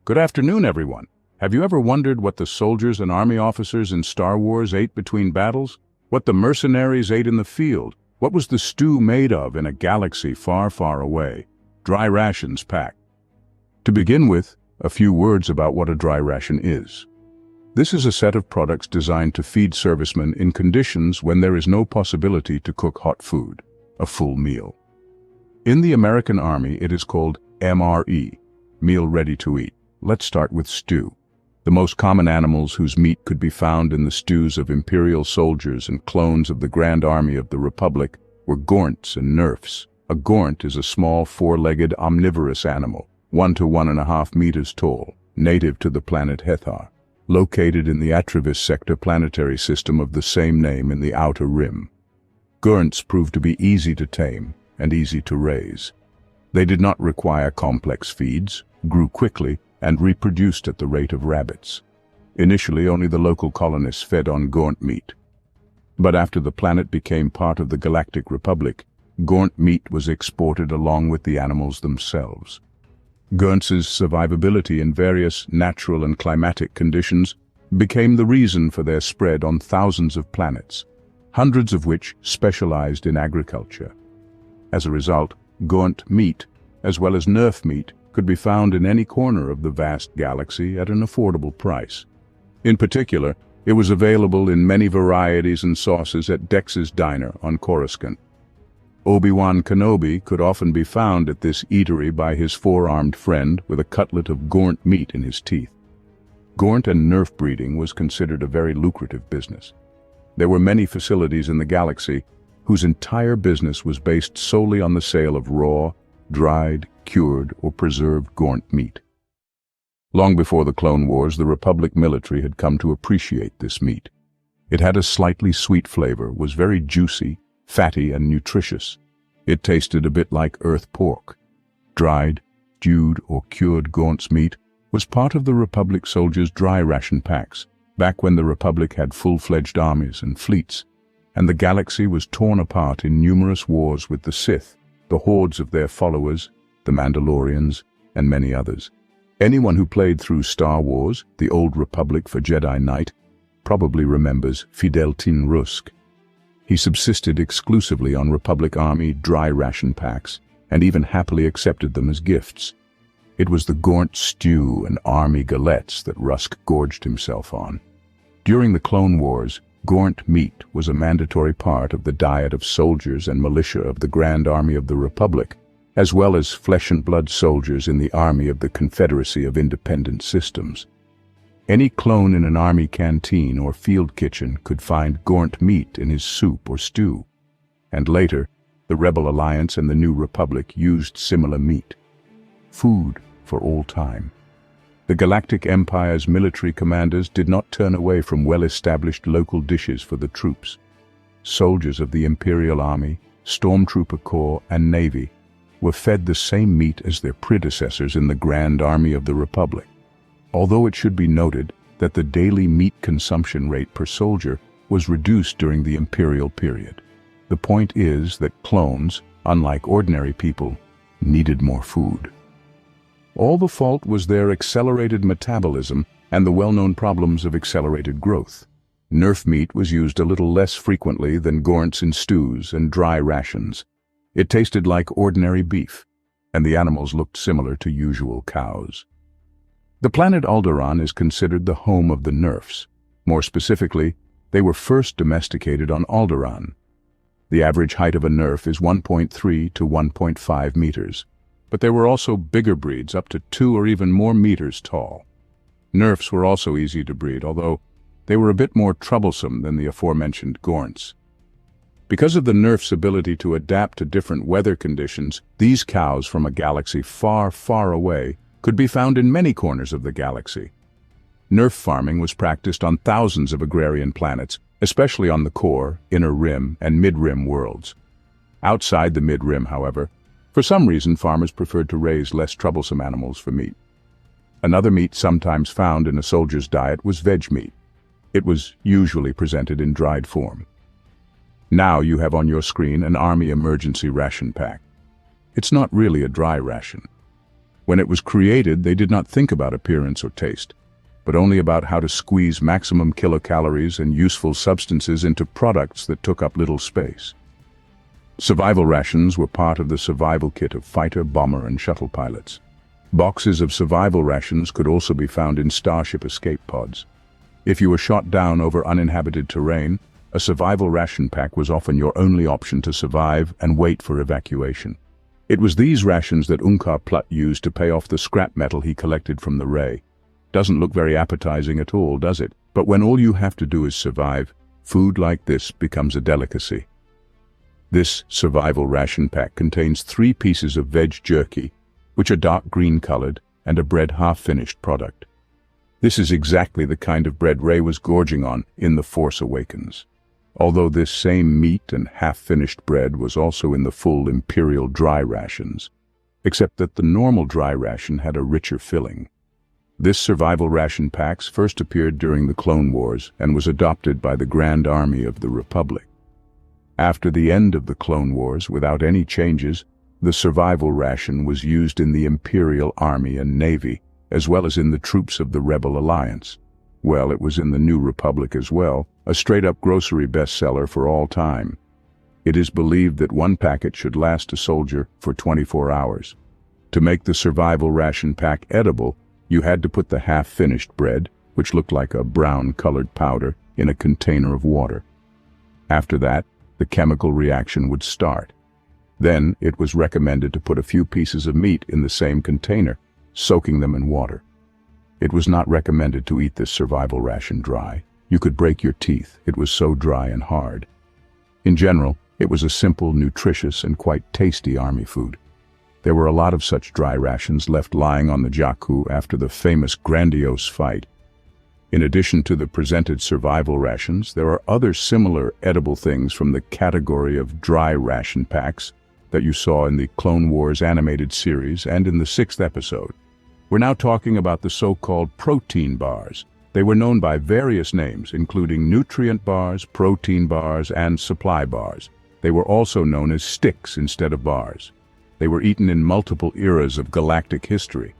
Good afternoon, everyone. Have you ever wondered what the soldiers and army officers in Star Wars ate between battles? What the mercenaries ate in the field? What was the stew made of in a galaxy far, far away? Dry rations packed. To begin with, a few words about what a dry ration is. This is a set of products designed to feed servicemen in conditions when there is no possibility to cook hot food, a full meal. In the American Army, it is called MRE, meal ready to eat. Let's start with stew. The most common animals whose meat could be found in the stews of Imperial soldiers and clones of the Grand Army of the Republic were gaunts and nerfs. A gaunt is a small four-legged omnivorous animal, 1 to 1.5 meters tall, native to the planet Hethar, located in the Atravis sector planetary system of the same name in the outer rim. Gaunts proved to be easy to tame and easy to raise. They did not require complex feeds, grew quickly, and reproduced at the rate of rabbits. Initially, only the local colonists fed on gaunt meat. But after the planet became part of the Galactic Republic, gaunt meat was exported along with the animals themselves. Gaunts' survivability in various natural and climatic conditions became the reason for their spread on thousands of planets, hundreds of which specialized in agriculture. As a result, gaunt meat, as well as nerf meat, could be found in any corner of the vast galaxy at an affordable price. In particular, it was available in many varieties and sauces at Dex's Diner on Coruscant. Obi-Wan Kenobi could often be found at this eatery by his four-armed friend with a cutlet of gaunt meat in his teeth. Gaunt and nerf breeding was considered a very lucrative business. There were many facilities in the galaxy whose entire business was based solely on the sale of raw, dried, cured, or preserved gaunt meat. Long before the Clone Wars, the Republic military had come to appreciate this meat. It had a slightly sweet flavor, was very juicy, fatty, and nutritious. It tasted a bit like earth pork. Dried, stewed, or cured gaunt's meat was part of the Republic soldiers' dry ration packs, back when the Republic had full-fledged armies and fleets, and the galaxy was torn apart in numerous wars with the Sith, the hordes of their followers, the Mandalorians, and many others. Anyone who played through Star Wars, the Old Republic for Jedi Knight, probably remembers Fidel Tin Rusk. He subsisted exclusively on Republic Army dry ration packs, and even happily accepted them as gifts. It was the gaunt stew and army Gallettes that Rusk gorged himself on. During the Clone Wars, gaunt meat was a mandatory part of the diet of soldiers and militia of the Grand Army of the Republic, as well as flesh-and-blood soldiers in the Army of the Confederacy of Independent Systems. Any clone in an army canteen or field kitchen could find gaunt meat in his soup or stew. And later, the Rebel Alliance and the New Republic used similar meat. Food for all time. The Galactic Empire's military commanders did not turn away from well-established local dishes for the troops. Soldiers of the Imperial Army, Stormtrooper Corps, and Navy were fed the same meat as their predecessors in the Grand Army of the Republic. Although it should be noted that the daily meat consumption rate per soldier was reduced during the Imperial period. The point is that clones, unlike ordinary people, needed more food. All the fault was their accelerated metabolism and the well-known problems of accelerated growth. Nerf meat was used a little less frequently than gaunts in stews and dry rations. It tasted like ordinary beef, and the animals looked similar to usual cows. The planet Alderaan is considered the home of the nerfs. More specifically, they were first domesticated on Alderaan. The average height of a nerf is 1.3 to 1.5 meters. But there were also bigger breeds up to 2 or even more meters tall. Nerfs were also easy to breed, although they were a bit more troublesome than the aforementioned gaunts. Because of the nerf's ability to adapt to different weather conditions, these cows from a galaxy far, far away could be found in many corners of the galaxy. Nerf farming was practiced on thousands of agrarian planets, especially on the core, inner rim, and mid-rim worlds. Outside the mid-rim, however, for some reason, farmers preferred to raise less troublesome animals for meat. Another meat sometimes found in a soldier's diet was veg meat. It was usually presented in dried form. Now you have on your screen an Army emergency ration pack. It's not really a dry ration. When it was created, they did not think about appearance or taste, but only about how to squeeze maximum kilocalories and useful substances into products that took up little space. Survival rations were part of the survival kit of fighter, bomber, and shuttle pilots. Boxes of survival rations could also be found in Starship escape pods. If you were shot down over uninhabited terrain, a survival ration pack was often your only option to survive and wait for evacuation. It was these rations that Unkar Plutt used to pay off the scrap metal he collected from the Ray. Doesn't look very appetizing at all, does it? But when all you have to do is survive, food like this becomes a delicacy. This survival ration pack contains 3 pieces of veg jerky, which are dark green colored, and a bread half-finished product. This is exactly the kind of bread Rey was gorging on in The Force Awakens. Although this same meat and half-finished bread was also in the full Imperial dry rations, except that the normal dry ration had a richer filling. This survival ration packs first appeared during the Clone Wars and was adopted by the Grand Army of the Republic. After the end of the Clone Wars, without any changes, the survival ration was used in the Imperial Army and Navy, as well as in the troops of the Rebel Alliance. Well, it was in the New Republic as well, a straight-up grocery bestseller for all time. It is believed that one packet should last a soldier for 24 hours. To make the survival ration pack edible, you had to put the half-finished bread, which looked like a brown-colored powder, in a container of water. After that, the chemical reaction would start. Then it was recommended to put a few pieces of meat in the same container, soaking them in water. It was not recommended to eat this survival ration dry. You could break your teeth, it was so dry and hard. In general, it was a simple, nutritious, and quite tasty army food. There were a lot of such dry rations left lying on the Jakku after the famous grandiose fight. In addition to the presented survival rations, there are other similar edible things from the category of dry ration packs that you saw in the Clone Wars animated series and in the 6th episode. We're now talking about the so-called protein bars. They were known by various names, including nutrient bars, protein bars, and supply bars. They were also known as sticks instead of bars. They were eaten in multiple eras of galactic history.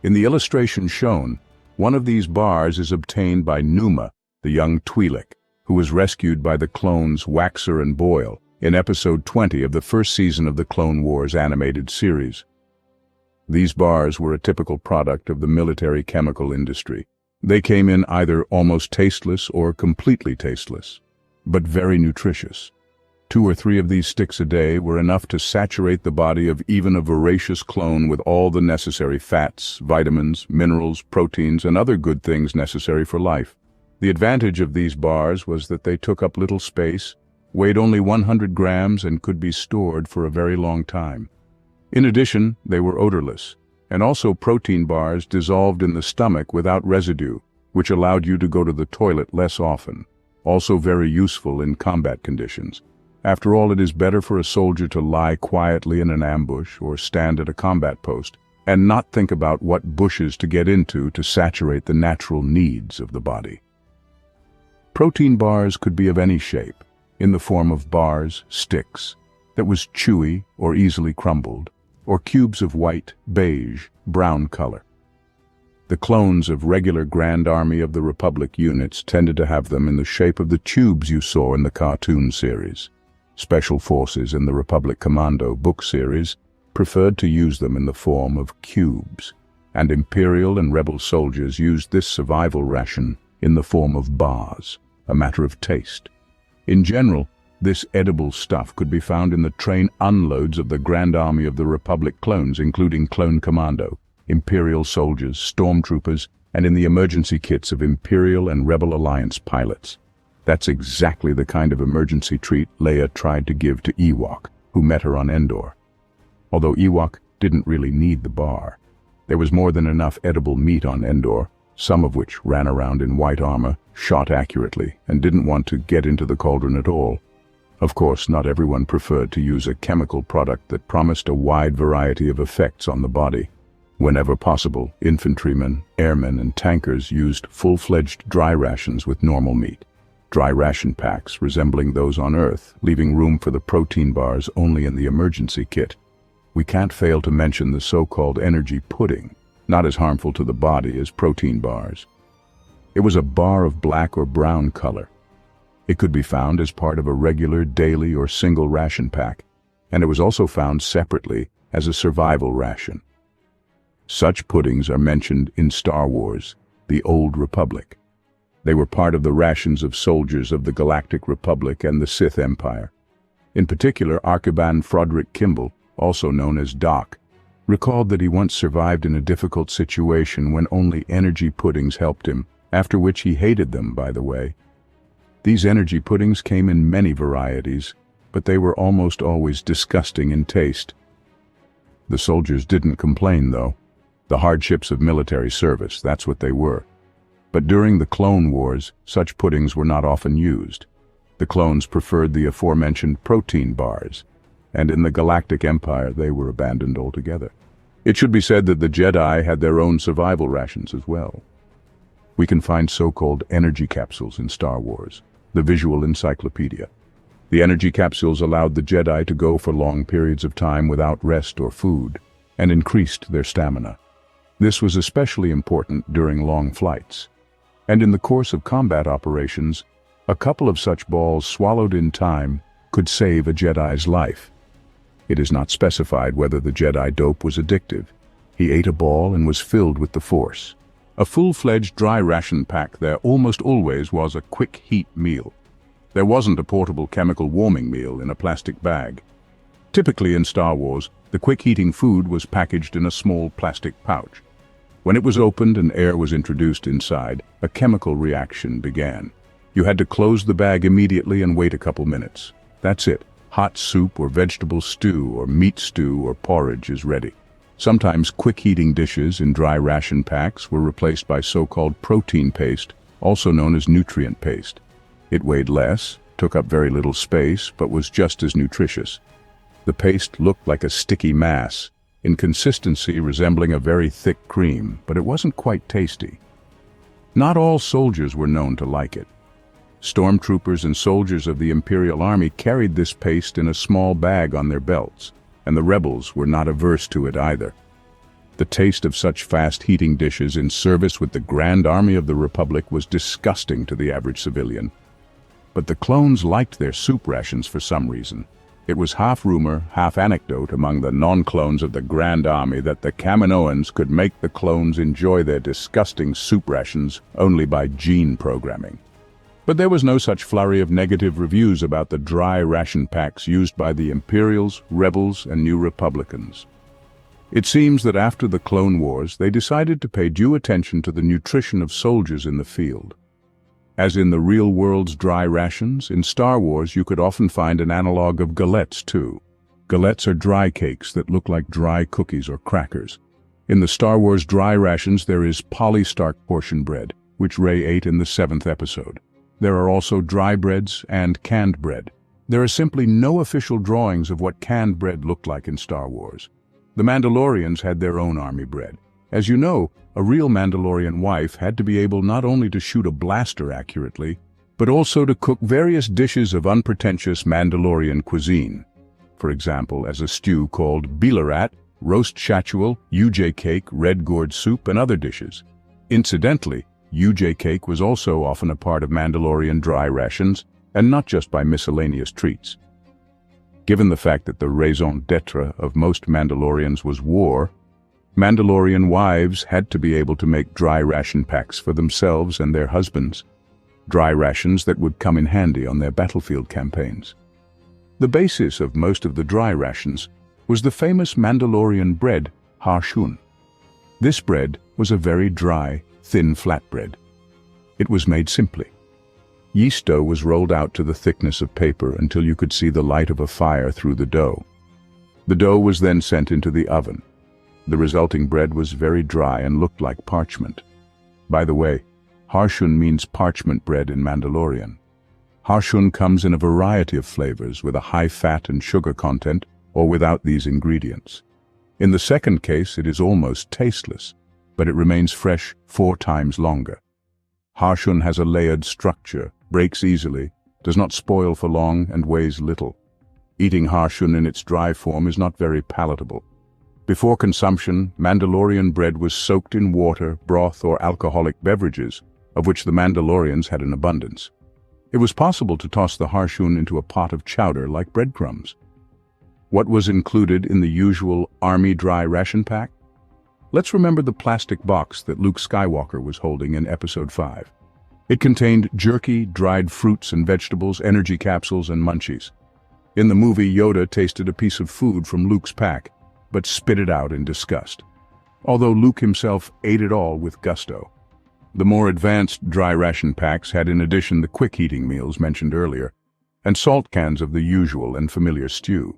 In the illustration shown, one of these bars is obtained by Numa, the young Twi'lek, who was rescued by the clones Waxer and Boyle in episode 20 of the first season of the Clone Wars animated series. These bars were a typical product of the military chemical industry. They came in either almost tasteless or completely tasteless, but very nutritious. 2 or 3 of these sticks a day were enough to saturate the body of even a voracious clone with all the necessary fats, vitamins, minerals, proteins, and other good things necessary for life. The advantage of these bars was that they took up little space, weighed only 100 grams, and could be stored for a very long time. In addition, they were odorless, and also protein bars dissolved in the stomach without residue, which allowed you to go to the toilet less often. Also very useful in combat conditions. After all, it is better for a soldier to lie quietly in an ambush or stand at a combat post and not think about what bushes to get into to saturate the natural needs of the body. Protein bars could be of any shape, in the form of bars, sticks, that was chewy or easily crumbled, or cubes of white, beige, brown color. The clones of regular Grand Army of the Republic units tended to have them in the shape of the tubes you saw in the cartoon series. Special Forces in the Republic Commando book series preferred to use them in the form of cubes, and Imperial and Rebel soldiers used this survival ration in the form of bars, a matter of taste. In general, this edible stuff could be found in the train unloads of the Grand Army of the Republic clones, including Clone Commando, Imperial soldiers, stormtroopers, and in the emergency kits of Imperial and Rebel Alliance pilots. That's exactly the kind of emergency treat Leia tried to give to Ewok, who met her on Endor. Although Ewok didn't really need the bar. There was more than enough edible meat on Endor, some of which ran around in white armor, shot accurately, and didn't want to get into the cauldron at all. Of course, not everyone preferred to use a chemical product that promised a wide variety of effects on the body. Whenever possible, infantrymen, airmen, and tankers used full-fledged dry rations with normal meat. Dry ration packs resembling those on Earth, leaving room for the protein bars only in the emergency kit. we can't fail to mention the so-called energy pudding, not as harmful to the body as protein bars. It was a bar of black or brown color. It could be found as part of a regular daily or single ration pack, and it was also found separately as a survival ration. Such puddings are mentioned in Star Wars, The Old Republic. They were part of the rations of soldiers of the Galactic Republic and the Sith Empire. In particular, Archibald Froderick Kimball, also known as Doc, recalled that he once survived in a difficult situation when only energy puddings helped him, after which he hated them, by the way. These energy puddings came in many varieties, but they were almost always disgusting in taste. The soldiers didn't complain, though. The hardships of military service, that's what they were. But during the Clone Wars, such puddings were not often used. The clones preferred the aforementioned protein bars, and in the Galactic Empire they were abandoned altogether. It should be said that the Jedi had their own survival rations as well. We can find so-called energy capsules in Star Wars, the visual encyclopedia. The energy capsules allowed the Jedi to go for long periods of time without rest or food, and increased their stamina. This was especially important during long flights. And in the course of combat operations, a couple of such balls swallowed in time could save a Jedi's life. It is not specified whether the Jedi dope was addictive. He ate a ball and was filled with the Force. A full-fledged dry ration pack there almost always was a quick heat meal. There wasn't a portable chemical warming meal in a plastic bag. Typically in Star Wars, the quick heating food was packaged in a small plastic pouch. When it was opened and air was introduced inside, a chemical reaction began. You had to close the bag immediately and wait a couple minutes. That's it. Hot soup or vegetable stew or meat stew or porridge is ready. Sometimes quick heating dishes in dry ration packs were replaced by so-called protein paste, also known as nutrient paste. It weighed less, took up very little space, but was just as nutritious. The paste looked like a sticky mass, in consistency resembling a very thick cream, but it wasn't quite tasty. Not all soldiers were known to like it. Stormtroopers and soldiers of the Imperial Army carried this paste in a small bag on their belts, and the rebels were not averse to it either. The taste of such fast-heating dishes in service with the Grand Army of the Republic was disgusting to the average civilian. But the clones liked their soup rations for some reason. It was half rumor, half anecdote among the non-clones of the Grand Army that the Kaminoans could make the clones enjoy their disgusting soup rations only by gene programming. But there was no such flurry of negative reviews about the dry ration packs used by the Imperials, Rebels, and New Republicans. It seems that after the Clone Wars, they decided to pay due attention to the nutrition of soldiers in the field. As in the real world's dry rations, in Star Wars you could often find an analog of Gallettes too. Gallettes are dry cakes that look like dry cookies or crackers. In the Star Wars dry rations there is polystarch portion bread, which Rey ate in the 7th episode. There are also dry breads and canned bread. There are simply no official drawings of what canned bread looked like in Star Wars. The Mandalorians had their own army bread. As you know, a real Mandalorian wife had to be able not only to shoot a blaster accurately, but also to cook various dishes of unpretentious Mandalorian cuisine. For example, as a stew called bilarat, roast shatual, UJ cake, red gourd soup, and other dishes. Incidentally, UJ cake was also often a part of Mandalorian dry rations, and not just by miscellaneous treats. Given the fact that the raison d'etre of most Mandalorians was war, Mandalorian wives had to be able to make dry ration packs for themselves and their husbands, dry rations that would come in handy on their battlefield campaigns. The basis of most of the dry rations was the famous Mandalorian bread, Harshun. This bread was a very dry, thin flatbread. It was made simply. Yeast dough was rolled out to the thickness of paper until you could see the light of a fire through the dough. The dough was then sent into the oven. The resulting bread was very dry and looked like parchment. By the way, Harshun means parchment bread in Mandalorian. Harshun comes in a variety of flavors with a high fat and sugar content or without these ingredients. In the second case, it is almost tasteless, but it remains fresh 4 times longer. Harshun has a layered structure, breaks easily, does not spoil for long, and weighs little. Eating harshun in its dry form is not very palatable. Before consumption, Mandalorian bread was soaked in water, broth, or alcoholic beverages, of which the Mandalorians had an abundance. It was possible to toss the harshun into a pot of chowder like breadcrumbs. What was included in the usual Army dry ration pack? Let's remember the plastic box that Luke Skywalker was holding in Episode 5. It contained jerky, dried fruits and vegetables, energy capsules, and munchies. In the movie, Yoda tasted a piece of food from Luke's pack, but spit it out in disgust, although Luke himself ate it all with gusto. The more advanced dry ration packs had in addition the quick heating meals mentioned earlier, and salt cans of the usual and familiar stew.